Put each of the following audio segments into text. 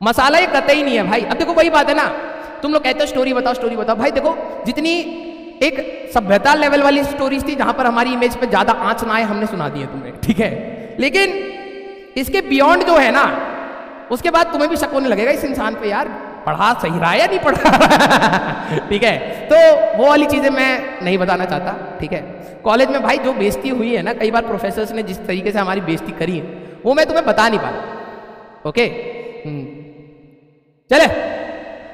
मसाला ये कतई नहीं है भाई। अब देखो वही बात है ना, तुम लोग कहते हो स्टोरी बताओ स्टोरी बताओ। भाई देखो जितनी एक सभ्यता लेवल वाली स्टोरीज थी जहां पर हमारी इमेज पे ज्यादा आंच ना आए, हमने सुना दी है तुम्हें, ठीक है। लेकिन इसके बियॉन्ड जो है ना, उसके बाद तुम्हें भी शक होने लगेगा इस इंसान पे, यार पढ़ा सही रहा है या नहीं पढ़ा ठीक है। तो वो वाली चीजें मैं नहीं बताना चाहता, ठीक है। कॉलेज में भाई जो बेइज्जती हुई है ना, कई बार प्रोफेसर्स ने जिस तरीके से हमारी बेइज्जती करी है वो मैं तुम्हें बता नहीं पा रहा, ओके। चले,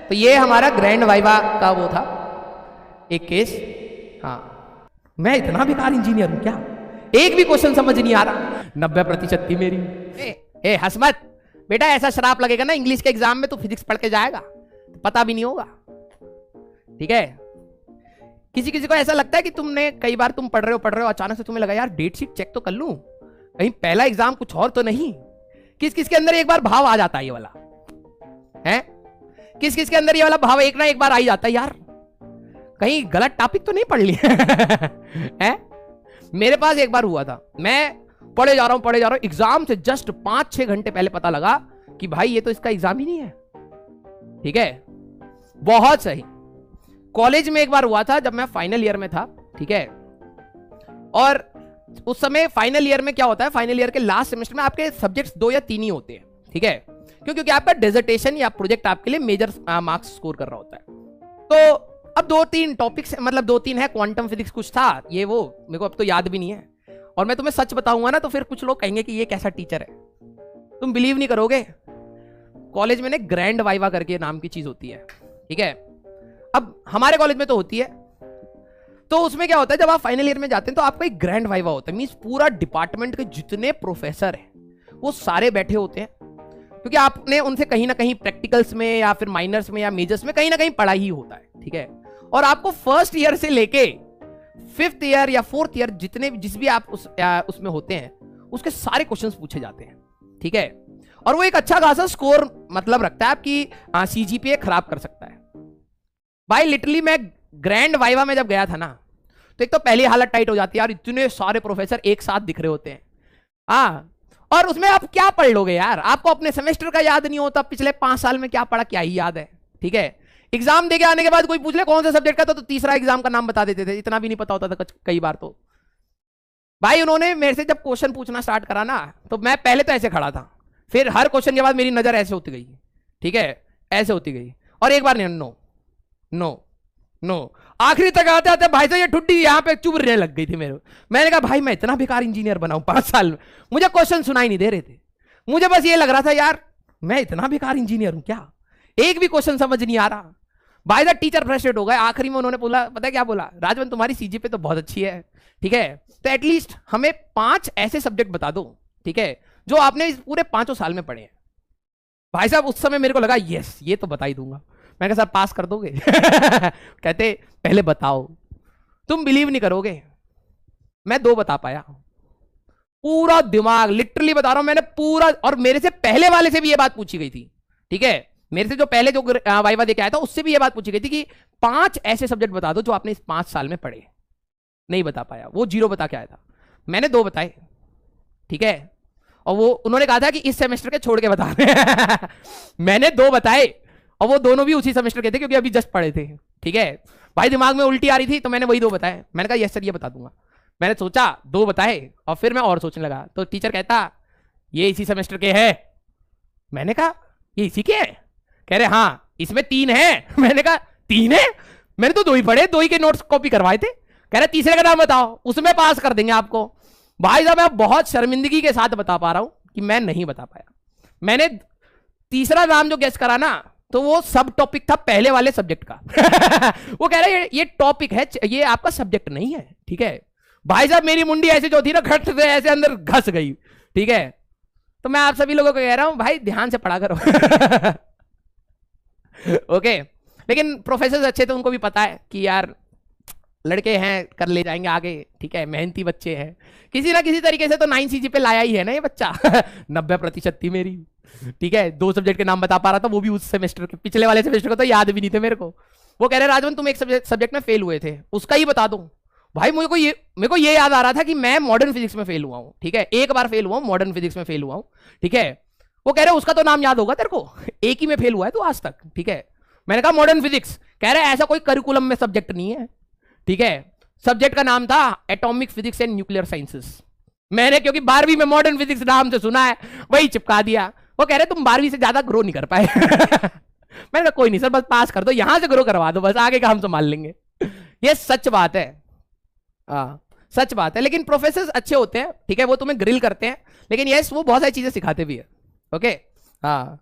तो ये हमारा ग्रैंड वाइवा का वो था एक केस। हाँ, मैं इतना बेकार इंजीनियर हूं क्या, एक भी क्वेश्चन समझ नहीं आ रहा, 90% थी मेरी। ए हंस मत बेटा, ऐसा शराप लगेगा ना इंग्लिश के एग्जाम में तो फिजिक्स पढ़ के जाएगा, पता भी नहीं होगा, ठीक है। किसी किसी को ऐसा लगता है कि तुमने कई बार तुम पढ़ रहे हो अचानक से तुम्हें लगा यार डेट शीट चेक तो कर लूं, कहीं पहला एग्जाम कुछ और तो नहीं। किस किस के अंदर एक बार भाव आ जाता है ये वाला है, किस किस के अंदर ये वाला भाव एक ना एक बार आ ही जाता है, यार कहीं गलत टॉपिक तो नहीं पढ़ लिया है। मेरे पास एक बार हुआ था, मैं पढ़े जा रहा हूं एग्जाम से जस्ट 5-6 घंटे पहले पता लगा कि भाई ये तो इसका एग्जाम ही नहीं है, ठीक है। बहुत सही। कॉलेज में एक बार हुआ था जब मैं फाइनल ईयर में था, ठीक है। और उस समय फाइनल ईयर में क्या होता है, फाइनल ईयर के लास्ट सेमेस्टर में आपके सब्जेक्ट्स 2 या 3 ही होते हैं, ठीक है। क्यों? क्योंकि आपका डिसर्टेशन या प्रोजेक्ट आपके लिए मेजर मार्क्स स्कोर कर रहा होता है। तो अब 2-3 टॉपिक्स, मतलब 2-3 है, क्वांटम फिजिक्स कुछ था, ये वो मेरे को अब तो याद भी नहीं है। और मैं तुम्हें सच बताऊंगा ना तो फिर कुछ लोग कहेंगे कि ये कैसा टीचर है, तुम बिलीव नहीं करोगे। कॉलेज में ना ग्रैंड वाइवा करके नाम की चीज होती है, ठीक है। अब हमारे कॉलेज में तो होती है, तो उसमें क्या होता है जब आप फाइनल ईयर में जाते हैं तो आपका एक ग्रैंड वाइवा होता है। मींस पूरा डिपार्टमेंट के जितने प्रोफेसर हैं वो सारे बैठे होते हैं, क्योंकि आपने उनसे कहीं ना कहीं प्रैक्टिकल्स में या फिर माइनर्स में या मेजर्स में कहीं ना कहीं पढ़ा ही होता है, ठीक है। और आपको फर्स्ट ईयर से लेके 5th ईयर या 4th ईयर जितने जिस भी आप उसमें होते हैं उसके सारे क्वेश्चंस पूछे जाते हैं, ठीक है। और वो एक अच्छा खासा स्कोर मतलब रखता है, आपकी CGPA खराब कर सकता है। भाई लिटरली मैं ग्रैंड वाइवा में जब गया था ना, तो एक तो पहली हालत टाइट हो जाती है यार, इतने सारे प्रोफेसर एक साथ दिख रहे होते हैं। हाँ, और उसमें आप क्या पढ़ लोगे यार, आपको अपने सेमेस्टर का याद नहीं होता, पिछले 5 साल में क्या पढ़ा क्या ही याद है, ठीक है। एग्जाम देके आने के बाद कोई पूछ ले कौन से सब्जेक्ट का तो तीसरा एग्जाम का नाम बता देते थे, इतना भी नहीं पता होता था कई बार तो। भाई उन्होंने मेरे से जब क्वेश्चन पूछना स्टार्ट करा ना, तो मैं पहले तो ऐसे खड़ा था, फिर हर क्वेश्चन के बाद मेरी नजर ऐसे होती गई, ठीक है, ऐसे होती गई, और एक बार नहीं, नो नो नो, आखिरी तक आते आते भाई साहब ये ठुड्डी यहाँ पे चुभने लग गई थी मेरे। मैंने कहा भाई मैं इतना बेकार इंजीनियर बनाऊं 5 साल में, मुझे क्वेश्चन सुनाई नहीं दे रहे थे, मुझे बस ये लग रहा था यार मैं इतना बेकार इंजीनियर हूं क्या, एक भी क्वेश्चन समझ नहीं आ रहा। भाई साहब टीचर फ्रस्ट्रेट हो गए, आखिरी में उन्होंने बोला, पता है क्या बोला, राजवन तुम्हारी CGPA तो बहुत अच्छी है, ठीक है, तो एटलीस्ट हमें 5 ऐसे सब्जेक्ट बता दो, ठीक है, जो आपने इस पूरे 5 साल में पढ़े हैं। भाई साहब उस समय मेरे को लगा यस ये तो बता ही दूंगा। मैंने कहा सर पास कर दोगे कहते पहले बताओ। तुम बिलीव नहीं करोगे, मैं 2 बता पाया, पूरा दिमाग लिटरली बता रहा हूं मैंने पूरा। और मेरे से पहले वाले से भी ये बात पूछी गई थी, ठीक है, मेरे से जो पहले जो वाइवा देके आया था उससे भी ये बात पूछी गई थी कि 5 ऐसे सब्जेक्ट बता दो जो आपने इस 5 साल में पढ़े। नहीं बता पाया, वो 0 बता के आया था, मैंने 2 बताए, ठीक है। और वो उन्होंने कहा था कि इस सेमेस्टर के छोड़ के बता रहे मैंने 2 बताए, और वो दोनों भी उसी सेमेस्टर के थे क्योंकि अभी जस्ट पढ़े थे, ठीक है। भाई दिमाग में उल्टी आ रही थी तो मैंने वही 2 बताए। मैंने कहा यस सर ये बता दूंगा। मैंने सोचा 2 बताए और फिर मैं और सोचने लगा, तो टीचर कहता ये इसी सेमेस्टर के हैं। मैंने कहा ये इसी के हैं? कह रहे हाँ इसमें 3 है। मैंने कहा 3 है? मैंने तो 2 ही पढ़े, 2 ही के नोट्स कॉपी करवाए थे। कह रहे तीसरे का नाम बताओ, उसमें पास कर देंगे आपको। भाई साहब मैं बहुत शर्मिंदगी के साथ बता पा रहा हूं कि मैं नहीं बता पाया। मैंने तीसरा नाम जो गेस करा ना, तो वो सब टॉपिक था पहले वाले सब्जेक्ट का वो कह रहे ये टॉपिक है, ये आपका सब्जेक्ट नहीं है, ठीक है। भाई साहब मेरी मुंडी ऐसे जो थी ना घट से ऐसे अंदर घस गई, ठीक है। तो मैं आप सभी लोगों को कह रहा हूं भाई ध्यान से पढ़ा करो ओके। लेकिन प्रोफेसर अच्छे थे, उनको भी पता है कि यार लड़के हैं कर ले जाएंगे आगे, ठीक है, मेहनती बच्चे हैं। किसी ना किसी तरीके से तो 9 CGPA लाया ही है ना ये बच्चा 90% थी मेरी, ठीक है। 2 सब्जेक्ट के नाम बता पा रहा था, वो भी उस सेमेस्टर के, पिछले वाले सेमेस्टर को तो याद भी नहीं थे मेरे को। वो कह रहे राजवन तुम एक सब्जेक्ट में फेल हुए थे, उसका ही बता दो। भाई मेरे को ये याद आ रहा था कि मैं मॉडर्न फिजिक्स में फेल हुआ हूँ, ठीक है, एक बार फेल हुआ हूँ, मॉडर्न फिजिक्स में फेल हुआ हूँ, ठीक है। वो कह रहे उसका तो नाम याद होगा तेरे को, एक ही में फेल हुआ है तू आज तक, ठीक है। मैंने कहा मॉडर्न फिजिक्स, कह रहे ऐसा कोई करिकुलम में सब्जेक्ट नहीं है, ठीक है। सब्जेक्ट का नाम था atomic physics and nuclear sciences. मैंने क्योंकि 12वीं में मॉडर्न फिजिक्स नाम से सुना है, वही चिपका दिया। वो कह रहे तुम 12वीं से ज्यादा ग्रो नहीं कर पाए। मैंने कहा कोई नहीं सर, बस पास कर दो, यहां से ग्रो करवा दो, बस आगे का हम संभाल लेंगे। ये सच बात है, सच बात है। लेकिन प्रोफेसर अच्छे होते हैं, ठीक है, वो तुम्हें ग्रिल करते हैं, लेकिन यस वो बहुत सारी चीजें सिखाते भी है। ओके, हाँ,